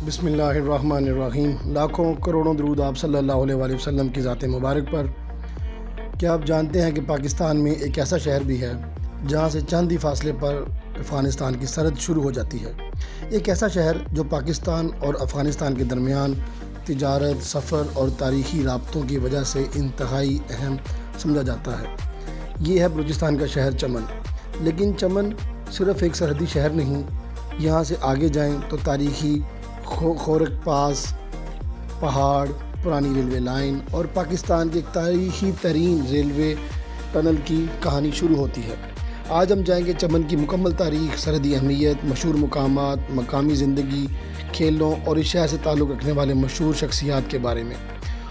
بسم اللہ الرحمن الرحیم۔ لاکھوں کروڑوں درود آپ صلی اللہ علیہ وآلہ وسلم کی ذات مبارک پر۔ کیا آپ جانتے ہیں کہ پاکستان میں ایک ایسا شہر بھی ہے جہاں سے چند ہی فاصلے پر افغانستان کی سرحد شروع ہو جاتی ہے؟ ایک ایسا شہر جو پاکستان اور افغانستان کے درمیان تجارت، سفر اور تاریخی رابطوں کی وجہ سے انتہائی اہم سمجھا جاتا ہے۔ یہ ہے بلوچستان کا شہر چمن۔ لیکن چمن صرف ایک سرحدی شہر نہیں، یہاں سے آگے جائیں تو تاریخی خورک پاس پہاڑ، پرانی ریلوے لائن اور پاکستان کے ایک تاریخی ترین ریلوے ٹنل کی کہانی شروع ہوتی ہے۔ آج ہم جائیں گے چمن کی مکمل تاریخ، سرحدی اہمیت، مشہور مقامات، مقامی زندگی، کھیلوں اور اس شہر سے تعلق رکھنے والے مشہور شخصیات کے بارے میں۔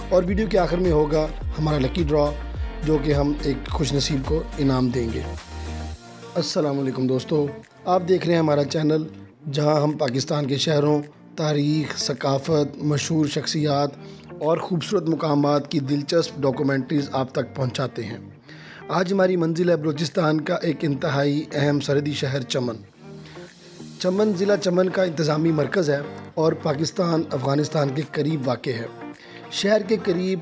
اور ویڈیو کے آخر میں ہوگا ہمارا لکی ڈرا، جو کہ ہم ایک خوش نصیب کو انعام دیں گے۔ السلام علیکم دوستو، آپ دیکھ رہے ہیں ہمارا چینل، جہاں ہم پاکستان کے شہروں، تاریخ، ثقافت، مشہور شخصیات اور خوبصورت مقامات کی دلچسپ ڈاکومنٹریز آپ تک پہنچاتے ہیں۔ آج ہماری منزل ہے بلوچستان کا ایک انتہائی اہم سرحدی شہر چمن۔ چمن ضلع چمن کا انتظامی مرکز ہے اور پاکستان افغانستان کے قریب واقع ہے۔ شہر کے قریب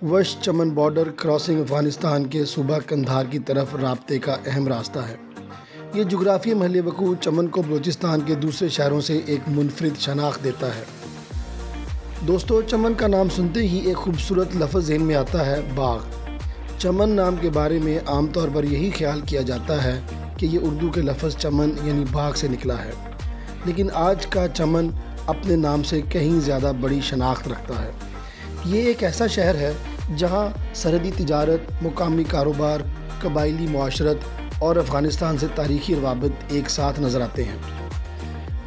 وش چمن بارڈر کراسنگ افغانستان کے صوبہ قندھار کی طرف رابطے کا اہم راستہ ہے۔ یہ جغرافیائی محل وقوع چمن کو بلوچستان کے دوسرے شہروں سے ایک منفرد شناخت دیتا ہے۔ دوستو، چمن کا نام سنتے ہی ایک خوبصورت لفظ ذہن میں آتا ہے، باغ۔ چمن نام کے بارے میں عام طور پر یہی خیال کیا جاتا ہے کہ یہ اردو کے لفظ چمن یعنی باغ سے نکلا ہے، لیکن آج کا چمن اپنے نام سے کہیں زیادہ بڑی شناخت رکھتا ہے۔ یہ ایک ایسا شہر ہے جہاں سرحدی تجارت، مقامی کاروبار، قبائلی معاشرت اور افغانستان سے تاریخی روابط ایک ساتھ نظر آتے ہیں۔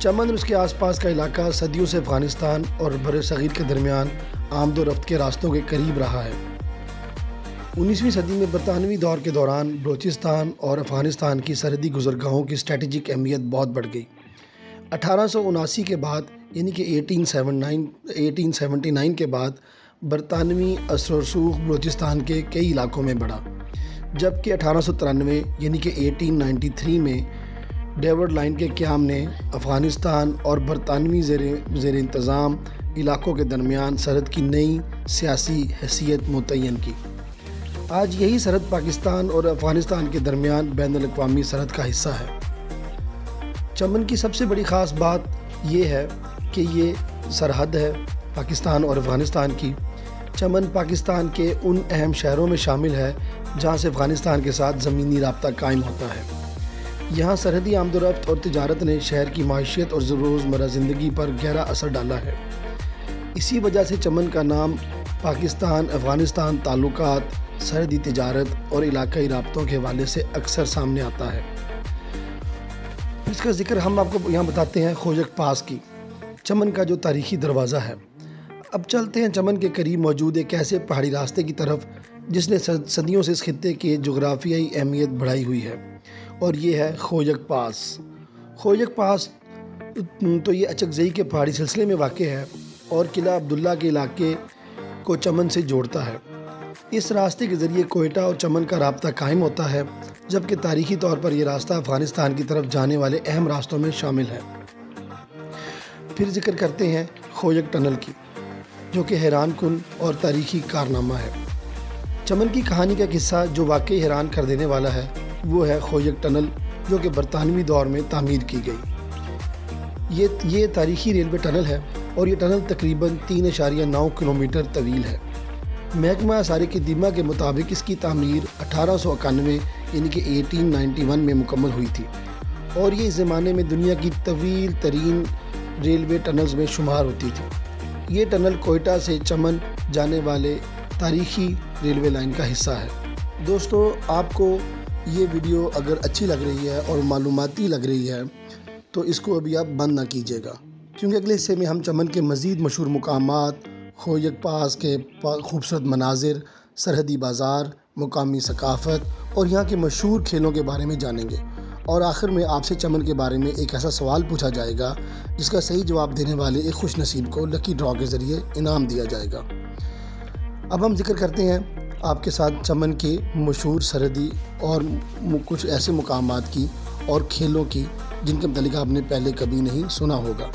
چمن اور اس کے آس پاس کا علاقہ صدیوں سے افغانستان اور بر صغیر کے درمیان آمد و رفت کے راستوں کے قریب رہا ہے۔ 19ویں صدی میں برطانوی دور کے دوران بلوچستان اور افغانستان کی سرحدی گزرگاہوں کی اسٹریٹجک اہمیت بہت بڑھ گئی۔ 1879 کے بعد یعنی کہ 1879 کے بعد برطانوی اثر و رسوخ بلوچستان کے کئی علاقوں میں بڑھا، جبکہ 1893 یعنی کہ 1893 میں ڈیوڈ لائن کے قیام نے افغانستان اور برطانوی زیر انتظام علاقوں کے درمیان سرحد کی نئی سیاسی حیثیت متعین کی۔ آج یہی سرحد پاکستان اور افغانستان کے درمیان بین الاقوامی سرحد کا حصہ ہے۔ چمن کی سب سے بڑی خاص بات یہ ہے کہ یہ سرحد ہے پاکستان اور افغانستان کی۔ چمن پاکستان کے ان اہم شہروں میں شامل ہے جہاں سے افغانستان کے ساتھ زمینی رابطہ قائم ہوتا ہے۔ یہاں سرحدی آمد و رفت اور تجارت نے شہر کی معیشت اور روزمرہ زندگی پر گہرا اثر ڈالا ہے۔ اسی وجہ سے چمن کا نام پاکستان افغانستان تعلقات، سرحدی تجارت اور علاقائی رابطوں کے حوالے سے اکثر سامنے آتا ہے۔ اس کا ذکر ہم آپ کو یہاں بتاتے ہیں خوجک پاس کی، چمن کا جو تاریخی دروازہ ہے۔ اب چلتے ہیں چمن کے قریب موجود ایک ایسے پہاڑی راستے کی طرف جس نے صدیوں سے اس خطے کی جغرافیائی اہمیت بڑھائی ہوئی ہے، اور یہ ہے خوجک پاس۔ خوجک پاس تو یہ اچکزئی کے پہاڑی سلسلے میں واقع ہے اور قلعہ عبداللہ کے علاقے کو چمن سے جوڑتا ہے۔ اس راستے کے ذریعے کوئٹہ اور چمن کا رابطہ قائم ہوتا ہے، جبکہ تاریخی طور پر یہ راستہ افغانستان کی طرف جانے والے اہم راستوں میں شامل ہے۔ پھر ذکر کرتے ہیں خوجک ٹنل کی، جو کہ حیران کن اور تاریخی کارنامہ ہے۔ چمن کی کہانی کا قصہ جو واقعی حیران کر دینے والا ہے وہ ہے خوجک ٹنل، جو کہ برطانوی دور میں تعمیر کی گئی۔ یہ تاریخی ریلوے ٹنل ہے اور یہ ٹنل تقریباً 3.9 کلومیٹر طویل ہے۔ محکمہ آثار قدیمہ کے مطابق اس کی تعمیر 1891 یعنی کہ 1891 میں مکمل ہوئی تھی، اور یہ اس زمانے میں دنیا کی طویل ترین ریلوے ٹنلز میں شمار ہوتی تھی۔ یہ ٹنل کوئٹہ سے چمن جانے والے تاریخی ریلوے لائن کا حصہ ہے۔ دوستو، آپ کو یہ ویڈیو اگر اچھی لگ رہی ہے اور معلوماتی لگ رہی ہے تو اس کو ابھی آپ بند نہ کیجیے گا، کیونکہ اگلے حصے میں ہم چمن کے مزید مشہور مقامات، خوجک پاس کے خوبصورت مناظر، سرحدی بازار، مقامی ثقافت اور یہاں کے مشہور کھیلوں کے بارے میں جانیں گے، اور آخر میں آپ سے چمن کے بارے میں ایک ایسا سوال پوچھا جائے گا جس کا صحیح جواب دینے والے ایک خوش نصیب کو لکی ڈرا کے ذریعے انعام دیا جائے گا۔ اب ہم ذکر کرتے ہیں آپ کے ساتھ چمن کے مشہور سرحدی اور کچھ ایسے مقامات کی اور کھیلوں کی جن کے متعلق آپ نے پہلے کبھی نہیں سنا ہوگا۔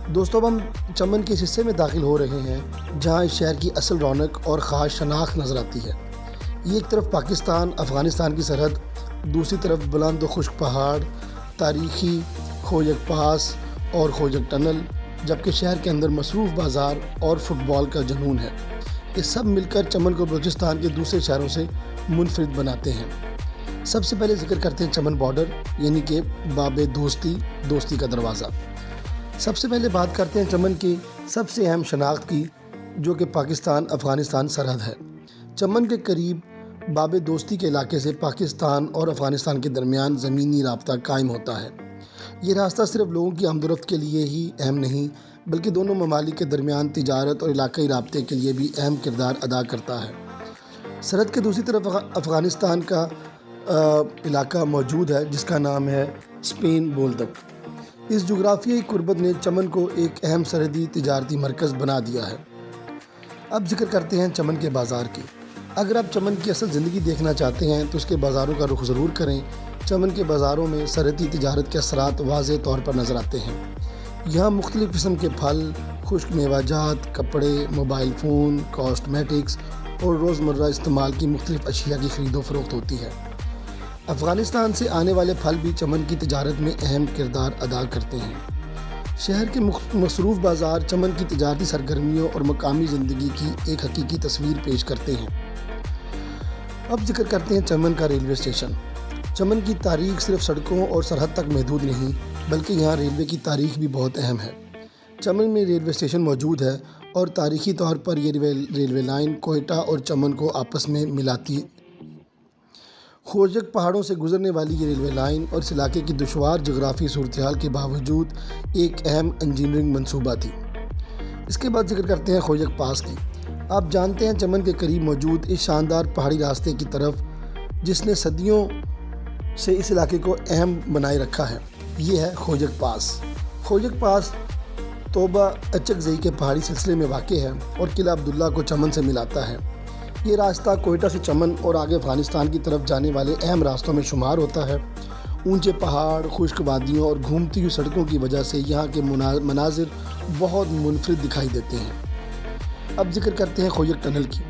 دوستوں اب ہم چمن کے اس حصے میں داخل ہو رہے ہیں جہاں اس شہر کی اصل رونق اور خاص شناخت نظر آتی ہے۔ یہ ایک طرف پاکستان افغانستان کی سرحد، دوسری طرف بلند و خشک پہاڑ، تاریخی خوجک پاس اور خوجک ٹنل، جبکہ شہر کے اندر مصروف بازار اور فٹ بال کا جنون ہے۔ یہ سب مل کر چمن کو بلوچستان کے دوسرے شہروں سے منفرد بناتے ہیں۔ سب سے پہلے ذکر کرتے ہیں چمن بارڈر یعنی کہ باب دوستی کا دروازہ۔ سب سے پہلے بات کرتے ہیں چمن کی سب سے اہم شناخت کی، جو کہ پاکستان افغانستان سرحد ہے۔ چمن کے قریب باب دوستی کے علاقے سے پاکستان اور افغانستان کے درمیان زمینی رابطہ قائم ہوتا ہے۔ یہ راستہ صرف لوگوں کی آمد و رفت کے لیے ہی اہم نہیں بلکہ دونوں ممالک کے درمیان تجارت اور علاقائی رابطے کے لیے بھی اہم کردار ادا کرتا ہے۔ سرحد کے دوسری طرف افغانستان کا علاقہ موجود ہے جس کا نام ہے اسپین بولدک۔ اس جغرافیائی قربت نے چمن کو ایک اہم سرحدی تجارتی مرکز بنا دیا ہے۔ اب ذکر کرتے ہیں چمن کے بازار کی۔ اگر آپ چمن کی اصل زندگی دیکھنا چاہتے ہیں تو اس کے بازاروں کا رخ ضرور کریں۔ چمن کے بازاروں میں سرحدی تجارت کے اثرات واضح طور پر نظر آتے ہیں۔ یہاں مختلف قسم کے پھل، خشک میوہ جات، کپڑے، موبائل فون، کاسمیٹکس اور روزمرہ استعمال کی مختلف اشیاء کی خرید و فروخت ہوتی ہے۔ افغانستان سے آنے والے پھل بھی چمن کی تجارت میں اہم کردار ادا کرتے ہیں۔ شہر کے مصروف بازار چمن کی تجارتی سرگرمیوں اور مقامی زندگی کی ایک حقیقی تصویر پیش کرتے ہیں۔ اب ذکر کرتے ہیں چمن کا ریلوے اسٹیشن۔ چمن کی تاریخ صرف سڑکوں اور سرحد تک محدود نہیں بلکہ یہاں ریلوے کی تاریخ بھی بہت اہم ہے۔ چمن میں ریلوے اسٹیشن موجود ہے اور تاریخی طور پر یہ ریلوے لائن کوئٹہ اور چمن کو آپس میں ملاتی ہے۔ خوجک پہاڑوں سے گزرنے والی یہ ریلوے لائن اور اس علاقے کی دشوار جغرافی صورتحال کے باوجود ایک اہم انجینئرنگ منصوبہ تھی۔ اس کے بعد ذکر کرتے ہیں خوجک پاس کی۔ آپ جانتے ہیں چمن کے قریب موجود اس شاندار پہاڑی راستے کی طرف جس نے صدیوں سے اس علاقے کو اہم بنائے رکھا ہے، یہ ہے خوجک پاس۔ خوجک پاس توبہ اچک زئی کے پہاڑی سلسلے میں واقع ہے اور قلعہ عبداللہ کو چمن سے ملاتا ہے۔ یہ راستہ کوئٹہ سے چمن اور آگے افغانستان کی طرف جانے والے اہم راستوں میں شمار ہوتا ہے۔ اونچے پہاڑ، خشک وادیوں اور گھومتی ہوئی سڑکوں کی وجہ سے یہاں کے مناظر بہت منفرد دکھائی دیتے ہیں۔ اب ذکر کرتے ہیں خوجک ٹنل کی،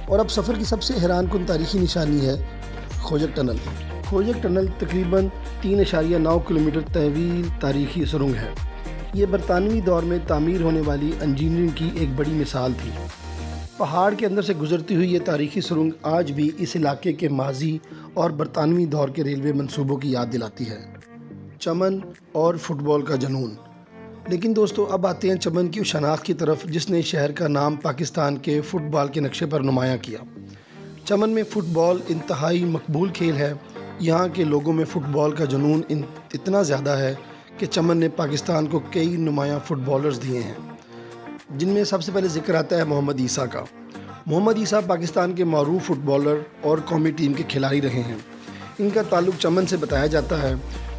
اور اب سفر کی سب سے حیران کن تاریخی نشانی ہے خوجک ٹنل۔ خوجک ٹنل تقریباً 3.9 کلومیٹر طویل تاریخی سرنگ ہے۔ یہ برطانوی دور میں تعمیر ہونے والی انجینئرنگ کی ایک بڑی مثال تھی۔ پہاڑ کے اندر سے گزرتی ہوئی یہ تاریخی سرنگ آج بھی اس علاقے کے ماضی اور برطانوی دور کے ریلوے منصوبوں کی یاد دلاتی ہے۔ چمن اور فٹ بال کا جنون۔ لیکن دوستو اب آتے ہیں چمن کی اس شناخت کی طرف جس نے شہر کا نام پاکستان کے فٹ بال کے نقشے پر نمایاں کیا۔ چمن میں فٹ بال انتہائی مقبول کھیل ہے۔ یہاں کے لوگوں میں فٹ بال کا جنون اتنا زیادہ ہے کہ چمن نے پاکستان کو کئی نمایاں فٹ بالرز دیے ہیں، جن میں سب سے پہلے ذکر آتا ہے محمد عیسیٰ کا۔ محمد عیسیٰ پاکستان کے معروف فٹ بالر اور قومی ٹیم کے کھلاڑی رہے ہیں۔ ان کا تعلق چمن سے بتایا جاتا ہے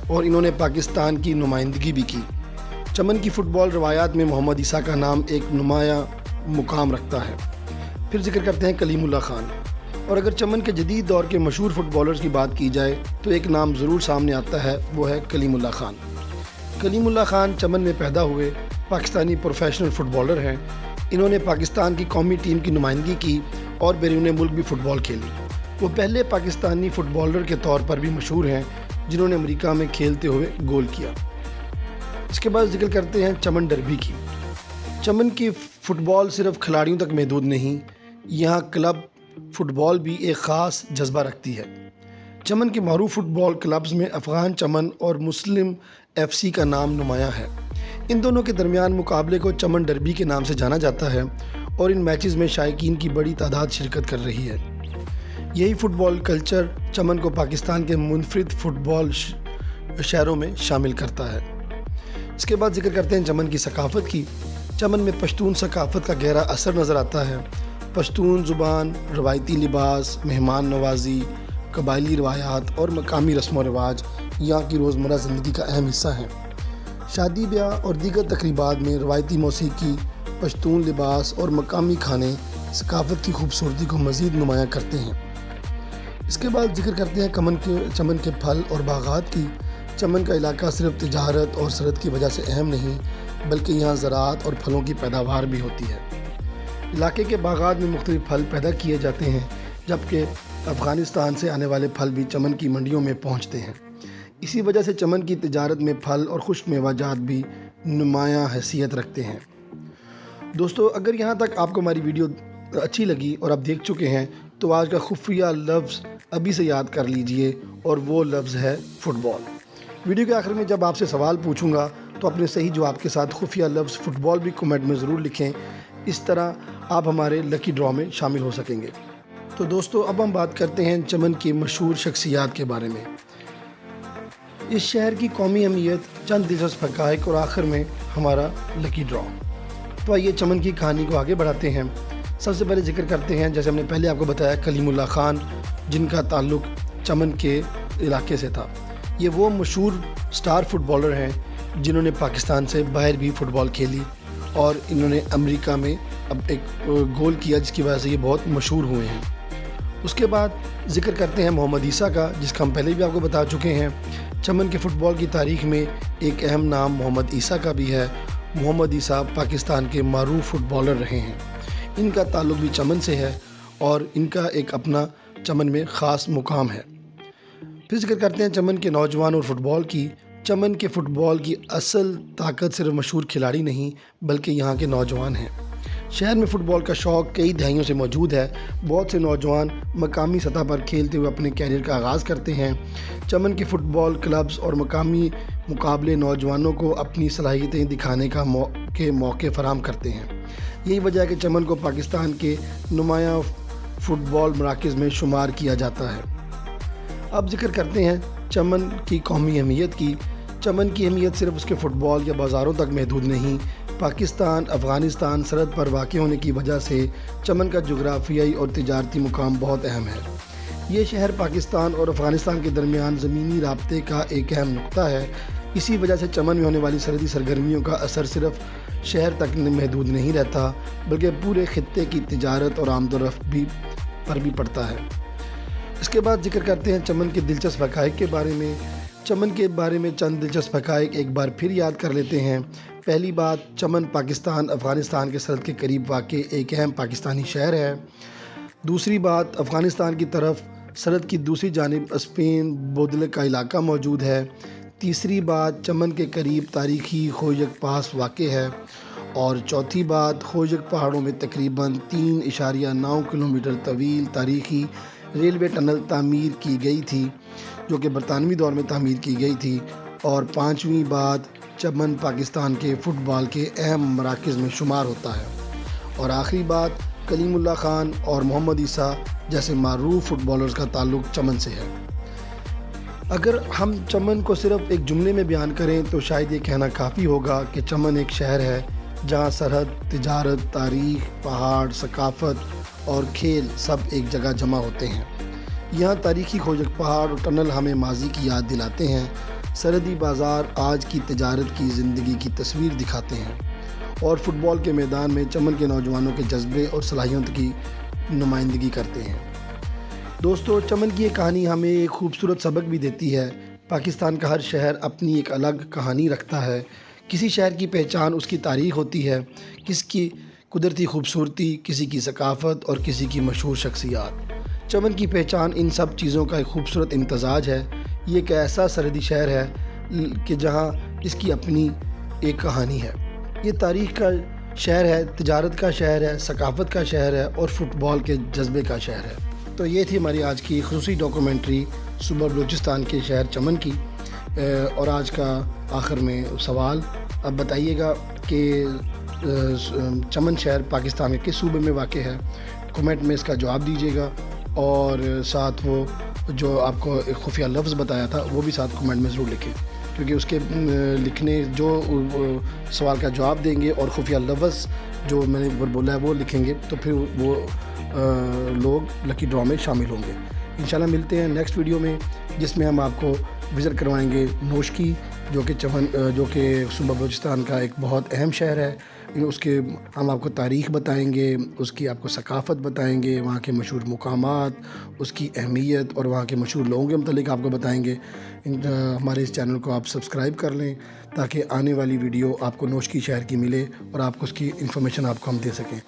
اور انہوں نے پاکستان کی نمائندگی بھی کی۔ چمن کی فٹ بال روایات میں محمد عیسیٰ کا نام ایک نمایاں مقام رکھتا ہے۔ پھر ذکر کرتے ہیں کلیم اللہ خان۔ اور اگر چمن کے جدید دور کے مشہور فٹ بالرز کی بات کی جائے تو ایک نام ضرور سامنے آتا ہے، وہ ہے کلیم اللہ خان۔ کلیم اللہ خان چمن میں پیدا ہوئے پاکستانی پروفیشنل فٹ بالر ہیں۔ انہوں نے پاکستان کی قومی ٹیم کی نمائندگی کی اور بیرون ملک بھی فٹ بال کھیلی۔ وہ پہلے پاکستانی فٹ بالر کے طور پر بھی مشہور ہیں جنہوں نے امریکہ میں کھیلتے ہوئے گول کیا۔ اس کے بعد ذکر کرتے ہیں چمن ڈربی کی۔ چمن کی فٹ بال صرف کھلاڑیوں تک محدود نہیں، یہاں کلب فٹ بال بھی ایک خاص جذبہ رکھتی ہے۔ چمن کے معروف فٹ بال کلبز میں افغان چمن اور مسلم FC کا نام نمایاں ہے۔ ان دونوں کے درمیان مقابلے کو چمن ڈربی کے نام سے جانا جاتا ہے اور ان میچز میں شائقین کی بڑی تعداد شرکت کر رہی ہے۔ یہی فٹ بال کلچر چمن کو پاکستان کے منفرد فٹ بال شہروں میں شامل کرتا ہے۔ اس کے بعد ذکر کرتے ہیں چمن کی ثقافت کی۔ چمن میں پشتون ثقافت کا گہرا اثر نظر آتا ہے۔ پشتون زبان، روایتی لباس، مہمان نوازی، قبائلی روایات اور مقامی رسم و رواج یہاں کی روزمرہ زندگی کا اہم حصہ ہیں۔ شادی بیاہ اور دیگر تقریبات میں روایتی موسیقی، پشتون لباس اور مقامی کھانے ثقافت کی خوبصورتی کو مزید نمایاں کرتے ہیں۔ اس کے بعد ذکر کرتے ہیں چمن کے پھل اور باغات کی۔ چمن کا علاقہ صرف تجارت اور سرحد کی وجہ سے اہم نہیں بلکہ یہاں زراعت اور پھلوں کی پیداوار بھی ہوتی ہے۔ علاقے کے باغات میں مختلف پھل پیدا کیے جاتے ہیں، جبکہ افغانستان سے آنے والے پھل بھی چمن کی منڈیوں میں پہنچتے ہیں۔ اسی وجہ سے چمن کی تجارت میں پھل اور خشک میوہ جات بھی نمایاں حیثیت رکھتے ہیں۔ دوستو، اگر یہاں تک آپ کو ہماری ویڈیو اچھی لگی اور آپ دیکھ چکے ہیں تو آج کا خفیہ لفظ ابھی سے یاد کر لیجئے، اور وہ لفظ ہے فٹ بال۔ ویڈیو کے آخر میں جب آپ سے سوال پوچھوں گا تو اپنے صحیح جواب کے ساتھ خفیہ لفظ فٹ بال بھی کمنٹ میں ضرور لکھیں، اس طرح آپ ہمارے لکی ڈرا میں شامل ہو سکیں گے۔ تو دوستو، اب ہم بات کرتے ہیں چمن کی مشہور شخصیات کے بارے میں۔ اس شہر کی قومی اہمیت، چند دلچسپ حقائق اور آخر میں ہمارا لکی ڈرا۔ تو آئیے چمن کی کہانی کو آگے بڑھاتے ہیں۔ سب سے پہلے ذکر کرتے ہیں، جیسے ہم نے پہلے آپ کو بتایا، کلیم اللہ خان، جن کا تعلق چمن کے علاقے سے تھا۔ یہ وہ مشہور سٹار فٹ بالر ہیں جنہوں نے پاکستان سے باہر بھی فٹ بال کھیلی، اور انہوں نے امریکہ میں اب ایک گول کیا جس کی وجہ سے یہ بہت مشہور ہوئے ہیں۔ اس کے بعد ذکر کرتے ہیں محمد عیسیٰ کا، جس کا ہم پہلے بھی آپ کو بتا چکے ہیں۔ چمن کے فٹ بال کی تاریخ میں ایک اہم نام محمد عیسیٰ کا بھی ہے۔ محمد عیسیٰ پاکستان کے معروف فٹ بالر رہے ہیں۔ ان کا تعلق بھی چمن سے ہے اور ان کا ایک اپنا چمن میں خاص مقام ہے۔ پھر ذکر کرتے ہیں چمن کے نوجوان اور فٹ بال کی۔ چمن کے فٹ بال کی اصل طاقت صرف مشہور کھلاڑی نہیں بلکہ یہاں کے نوجوان ہیں۔ شہر میں فٹ بال کا شوق کئی دہائیوں سے موجود ہے۔ بہت سے نوجوان مقامی سطح پر کھیلتے ہوئے اپنے کیریئر کا آغاز کرتے ہیں۔ چمن کے فٹ بال کلبز اور مقامی مقابلے نوجوانوں کو اپنی صلاحیتیں دکھانے کا موقع فراہم کرتے ہیں۔ یہی وجہ ہے کہ چمن کو پاکستان کے نمایاں فٹ بال مراکز میں شمار کیا جاتا ہے۔ اب ذکر کرتے ہیں چمن کی قومی اہمیت کی۔ چمن کی اہمیت صرف اس کے فٹ بال یا بازاروں تک محدود نہیں۔ پاکستان افغانستان سرحد پر واقع ہونے کی وجہ سے چمن کا جغرافیائی اور تجارتی مقام بہت اہم ہے۔ یہ شہر پاکستان اور افغانستان کے درمیان زمینی رابطے کا ایک اہم نقطہ ہے۔ اسی وجہ سے چمن میں ہونے والی سرحدی سرگرمیوں کا اثر صرف شہر تک محدود نہیں رہتا بلکہ پورے خطے کی تجارت اور آمد و رفت پر بھی پڑتا ہے۔ اس کے بعد ذکر کرتے ہیں چمن کے دلچسپ حقائق کے بارے میں۔ چمن کے بارے میں چند دلچسپ حقائق ایک بار پھر یاد کر لیتے ہیں۔ پہلی بات، چمن پاکستان افغانستان کے سرحد کے قریب واقع ایک اہم پاکستانی شہر ہے۔ دوسری بات، افغانستان کی طرف سرحد کی دوسری جانب اسپین بودلے کا علاقہ موجود ہے۔ تیسری بات، چمن کے قریب تاریخی خوجک پاس واقع ہے۔ اور چوتھی بات، خوجک پہاڑوں میں تقریباً 3.9 کلومیٹر طویل تاریخی ریلوے ٹنل تعمیر کی گئی تھی، جو کہ برطانوی دور میں تعمیر کی گئی تھی۔ اور پانچویں بات، چمن پاکستان کے فٹ بال کے اہم مراکز میں شمار ہوتا ہے۔ اور آخری بات، کلیم اللہ خان اور محمد عیسیٰ جیسے معروف فٹ بالرز کا تعلق چمن سے ہے۔ اگر ہم چمن کو صرف ایک جملے میں بیان کریں تو شاید یہ کہنا کافی ہوگا کہ چمن ایک شہر ہے جہاں سرحد، تجارت، تاریخ، پہاڑ، ثقافت اور کھیل سب ایک جگہ جمع ہوتے ہیں۔ یہاں تاریخی خوجک پہاڑ اور ٹنل ہمیں ماضی کی یاد دلاتے ہیں۔ سرحدی بازار آج کی تجارت کی زندگی کی تصویر دکھاتے ہیں، اور فٹ بال کے میدان میں چمن کے نوجوانوں کے جذبے اور صلاحیت کی نمائندگی کرتے ہیں۔ دوستو، چمن کی یہ کہانی ہمیں ایک خوبصورت سبق بھی دیتی ہے۔ پاکستان کا ہر شہر اپنی ایک الگ کہانی رکھتا ہے۔ کسی شہر کی پہچان اس کی تاریخ ہوتی ہے، کسی کی قدرتی خوبصورتی، کسی کی ثقافت اور کسی کی مشہور شخصیات۔ چمن کی پہچان ان سب چیزوں کا ایک خوبصورت امتزاج ہے۔ یہ ایک ایسا سرحدی شہر ہے کہ جہاں اس کی اپنی ایک کہانی ہے۔ یہ تاریخ کا شہر ہے، تجارت کا شہر ہے، ثقافت کا شہر ہے اور فٹ بال کے جذبے کا شہر ہے۔ تو یہ تھی ہماری آج کی خصوصی ڈاکومنٹری صوبہ بلوچستان کے شہر چمن کی۔ اور آج کا آخر میں سوال، اب بتائیے گا کہ چمن شہر پاکستان کے کس صوبے میں واقع ہے؟ کمنٹ میں اس کا جواب دیجیے گا، اور ساتھ وہ جو آپ کو ایک خفیہ لفظ بتایا تھا وہ بھی ساتھ کمنٹ میں ضرور لکھیں، کیونکہ اس کے لکھنے جو سوال کا جواب دیں گے اور خفیہ لفظ جو میں نے بولا ہے وہ لکھیں گے تو پھر وہ لوگ لکی ڈرا میں شامل ہوں گے۔ انشاءاللہ ملتے ہیں نیکسٹ ویڈیو میں، جس میں ہم آپ کو وزٹ کروائیں گے نوشکی، جو کہ صوبہ بلوچستان کا ایک بہت اہم شہر ہے۔ اس کے ہم آپ کو تاریخ بتائیں گے، اس کی آپ کو ثقافت بتائیں گے، وہاں کے مشہور مقامات، اس کی اہمیت اور وہاں کے مشہور لوگوں کے متعلق آپ کو بتائیں گے۔ ہمارے اس چینل کو آپ سبسکرائب کر لیں تاکہ آنے والی ویڈیو آپ کو نوشکی شہر کی ملے اور آپ کو اس کی انفارمیشن آپ کو ہم دے سکیں۔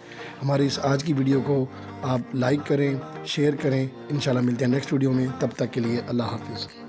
ہماری اس آج کی ویڈیو کو آپ لائک کریں، شیئر کریں۔ انشاءاللہ ملتے ہیں نیکسٹ ویڈیو میں، تب تک کے لیے اللہ حافظ۔